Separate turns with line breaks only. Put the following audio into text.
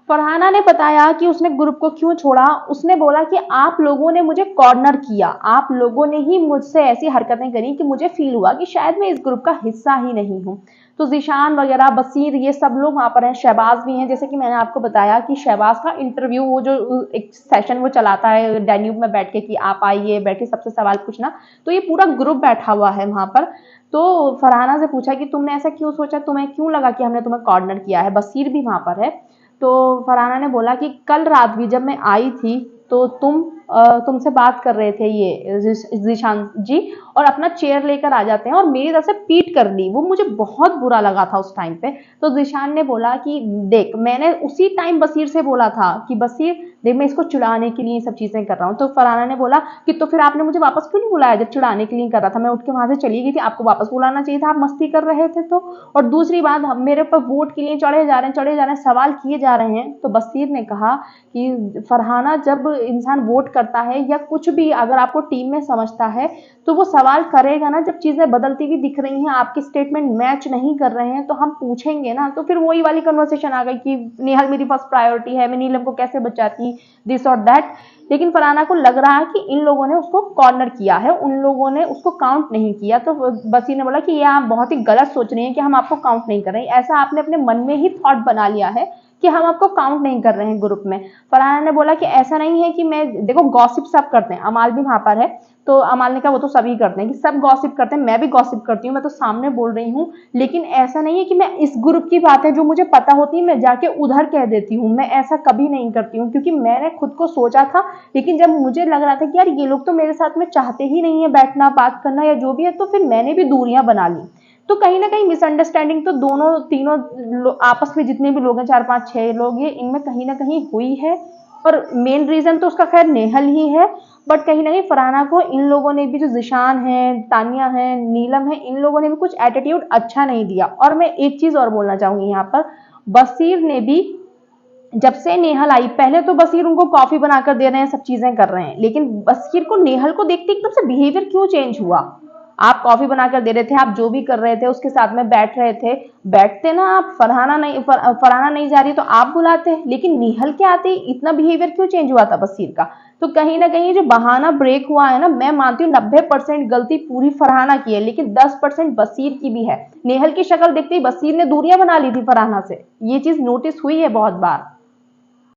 फरहाना ने बताया कि उसने ग्रुप को क्यों छोड़ा। उसने बोला कि आप लोगों ने मुझे कॉर्नर किया, आप लोगों ने ही मुझसे ऐसी हरकतें करी कि मुझे फील हुआ कि शायद मैं इस ग्रुप का हिस्सा ही नहीं हूँ। तो ज़ीशान वगैरह, बसीर, ये सब लोग वहाँ पर हैं, शहबाज भी हैं। जैसे कि मैंने आपको बताया कि शहबाज का इंटरव्यू, वो जो एक सेशन वो चलाता है डैन्यूब में बैठ के कि आप आइए, बैठे सबसे सवाल पूछना, तो ये पूरा ग्रुप बैठा हुआ है वहाँ पर। तो फरहाना से पूछा कि तुमने ऐसा क्यों सोचा, तुम्हें क्यों लगा कि हमने तुम्हें कॉर्नर किया है। बसीर भी वहाँ पर है। तो फरहाना ने बोला कि कल रात भी जब मैं आई थी तो तुमसे बात कर रहे थे ये ज़ीशान जी, और अपना चेयर लेकर आ जाते हैं और मेरी तरफ से पीट कर ली, वो मुझे बहुत बुरा लगा था उस टाइम पे। तो ज़ीशान ने बोला कि देख, मैंने उसी टाइम बसीर से बोला था कि बसीर देख, मैं इसको चिढ़ाने के लिए ये सब चीज़ें कर रहा हूँ। तो फरहाना ने बोला कि तो फिर आपने मुझे वापस क्यों नहीं बुलाया जब चिढ़ाने के लिए कर रहा था, मैं उठ के वहां से चली गई थी, आपको वापस बुलाना चाहिए था, आप मस्ती कर रहे थे तो। और दूसरी बात, हम मेरे पर वोट के लिए चढ़े जा रहे हैं, सवाल किए जा रहे हैं। तो बसीर ने कहा कि फरहाना, जब इंसान वोट करता है या कुछ भी अगर आपको टीम में समझता है तो वो सवाल करेगा ना। जब चीजें बदलती हुई दिख रही हैं, आपके स्टेटमेंट मैच नहीं कर रहे हैं, तो हम पूछेंगे ना। तो फिर वही वाली कन्वर्सेशन आ गई कि नेहल मेरी फर्स्ट प्रायोरिटी है, मैं नीलम को कैसे बचाती, दिस और दैट। लेकिन फरहाना को लग रहा है कि इन लोगों ने उसको कॉर्नर किया है, उन लोगों ने उसको काउंट नहीं किया। तो बसीर ने बोला कि ये आप बहुत ही गलत सोच रही हैं कि हम आपको काउंट नहीं कर रहे हैं, ऐसा आपने अपने मन में ही थॉट बना लिया है कि हम आपको काउंट नहीं कर रहे हैं ग्रुप में। फरहाना ने बोला कि ऐसा नहीं है कि मैं, देखो गॉसिप सब करते हैं, अमाल भी वहां पर है। तो अमाल ने कहा वो तो सभी करते हैं, कि सब गॉसिप करते हैं, मैं भी गॉसिप करती हूँ, मैं तो सामने बोल रही हूँ। लेकिन ऐसा नहीं है कि मैं इस ग्रुप की बातें जो मुझे पता होती है मैं जाके उधर कह देती हूँ, मैं ऐसा कभी नहीं करती हूँ, क्योंकि मैंने खुद को सोचा था। लेकिन जब मुझे लग रहा था कि यार ये लोग तो मेरे साथ में चाहते ही नहीं है बैठना, बात करना या जो भी है, तो फिर मैंने भी दूरियां बना ली। तो कहीं ना कहीं मिसअंडरस्टैंडिंग तो दोनों तीनों आपस में जितने भी लोग हैं, 4 5 6 लोग, ये इनमें कहीं ना कहीं हुई है। और मेन रीजन तो उसका खैर नेहल ही है। बट कहीं ना कहीं फरहाना को इन लोगों ने भी, जो ज़ीशान है, तानिया है, नीलम है, इन लोगों ने भी कुछ एटीट्यूड अच्छा नहीं दिया। और मैं एक चीज और बोलना चाहूंगी यहाँ पर, बसीर ने भी, जब से नेहल आई, पहले तो बसीर उनको कॉफी बनाकर दे रहे हैं, सब चीजें कर रहे हैं, लेकिन बसीर को नेहल को देखते एकदम से बिहेवियर क्यों चेंज हुआ। आप कॉफी बनाकर दे रहे थे, आप जो भी कर रहे थे, उसके साथ में बैठ रहे थे, बैठते ना आप। फरहाना नहीं जा रही तो आप बुलाते, लेकिन नेहल के आते ही इतना बिहेवियर क्यों चेंज हुआ था बसीर का। तो कहीं ना कहीं जो बहाना ब्रेक हुआ है ना, मैं मानती हूँ 90% गलती पूरी फरहाना की है, लेकिन 10% बसीर की भी है। नेहल की शक्ल देखते ही बसीर ने दूरियां बना ली थी फरहाना से, ये चीज नोटिस हुई है बहुत बार।